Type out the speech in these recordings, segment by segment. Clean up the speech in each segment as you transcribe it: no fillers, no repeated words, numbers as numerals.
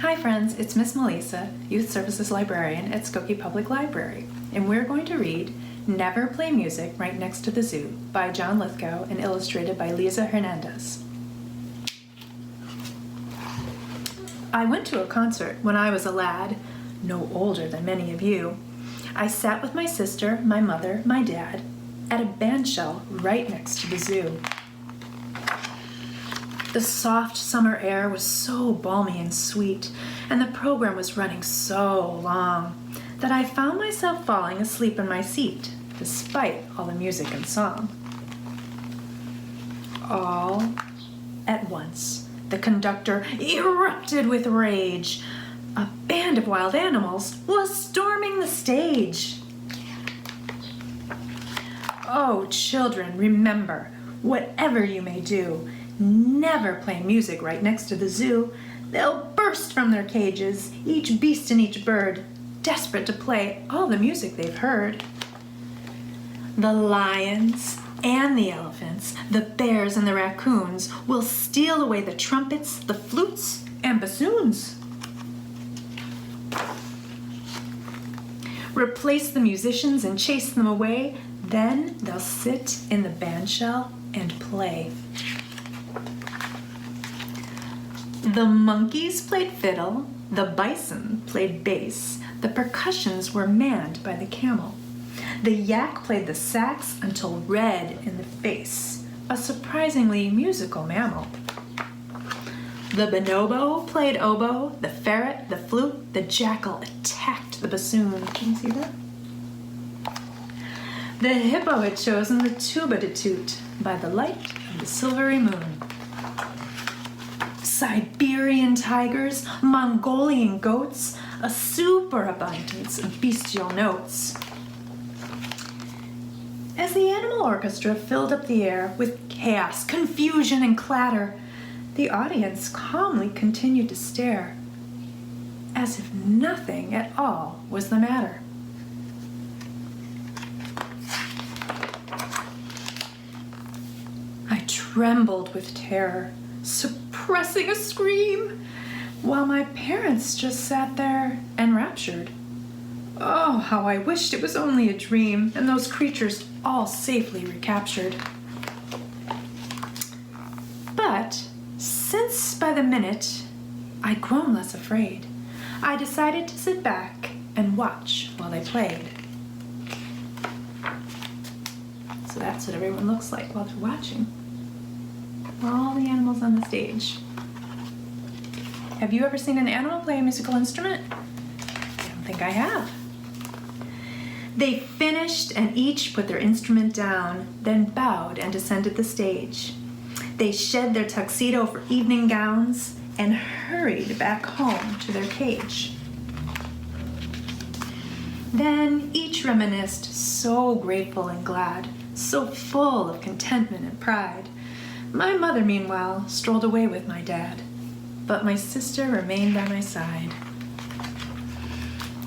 Hi friends, it's Miss Meleesa, Youth Services Librarian at Skokie Public Library, and we're going to read Never Play Music Right Next to the Zoo by John Lithgow and illustrated by Lisa Hernandez. I went to a concert when I was a lad, no older than many of you. I sat with my sister, my mother, my dad, at a bandshell right next to the zoo. The soft summer air was so balmy and sweet, and the program was running so long that I found myself falling asleep in my seat, despite all the music and song. All at once, the conductor erupted with rage. A band of wild animals was storming the stage. Oh, children, remember, whatever you may do, never play music right next to the zoo. They'll burst from their cages, each beast and each bird, desperate to play all the music they've heard. The lions and the elephants, the bears and the raccoons will steal away the trumpets, the flutes, and bassoons. Replace the musicians and chase them away, then they'll sit in the bandshell and play. The monkeys played fiddle, the bison played bass, the percussions were manned by the camel. The yak played the sax until red in the face, a surprisingly musical mammal. The bonobo played oboe, the ferret, the flute, the jackal attacked the bassoon. Can you see that? The hippo had chosen the tuba to toot by the light of the silvery moon. Siberian tigers, Mongolian goats, a superabundance of bestial notes. As the animal orchestra filled up the air with chaos, confusion, and clatter, the audience calmly continued to stare, as if nothing at all was the matter. I trembled with terror, suppressing a scream, while my parents just sat there enraptured. Oh, how I wished it was only a dream, and those creatures all safely recaptured. But since by the minute I'd grown less afraid, I decided to sit back and watch while they played. So that's what everyone looks like while they're watching. All the animals on the stage. Have you ever seen an animal play a musical instrument? I don't think I have. They finished and each put their instrument down, then bowed and descended the stage. They shed their tuxedo for evening gowns and hurried back home to their cage. Then each reminisced, so grateful and glad, so full of contentment and pride. My mother, meanwhile, strolled away with my dad, but my sister remained by my side.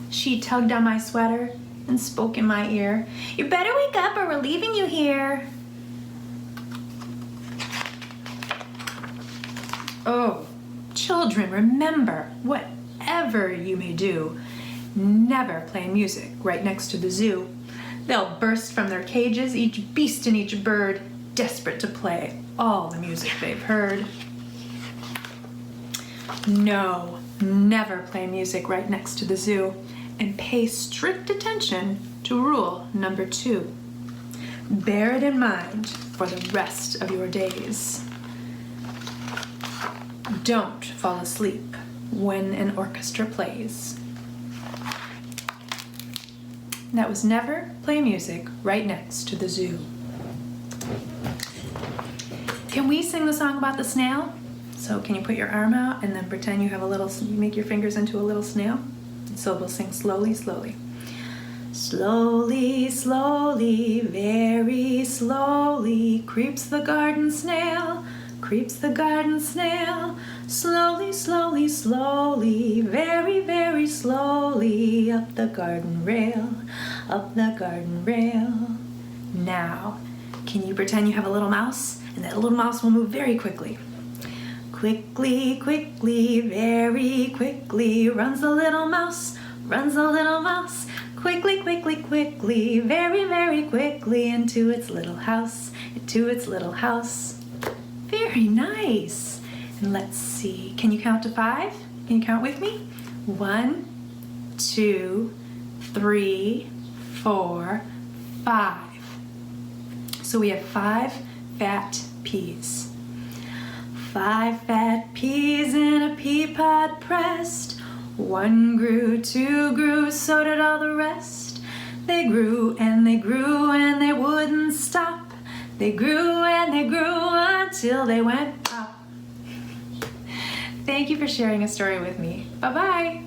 She tugged on my sweater and spoke in my ear, "You better wake up or we're leaving you here." Oh, children, remember, whatever you may do, never play music right next to the zoo. They'll burst from their cages, each beast and each bird, desperate to play all the music they've heard. No, never play music right next to the zoo, and pay strict attention to rule number 2. Bear it in mind for the rest of your days. Don't fall asleep when an orchestra plays. That was Never Play Music Right Next to the Zoo. Can we sing the song about the snail? So can you put your arm out and then pretend you have you make your fingers into a little snail? So we'll sing slowly, slowly. Slowly, slowly, very slowly, creeps the garden snail, creeps the garden snail. Slowly, slowly, slowly, very, very slowly, up the garden rail, up the garden rail. Now, can you pretend you have a little mouse? And that little mouse will move very quickly. Quickly, quickly, very very quickly runs the little mouse, runs the little mouse. Quickly, quickly, quickly, very, very quickly into its little house, into its little house. Very nice. And let's see, can you count to 5? Can you count with me? 1, 2, 3, 4, 5. So we have 5 fat peas. 5 fat peas in a pea pod pressed. 1 grew, 2 grew, so did all the rest. They grew and they grew and they wouldn't stop. They grew and they grew until they went pop. Thank you for sharing a story with me. Bye-bye.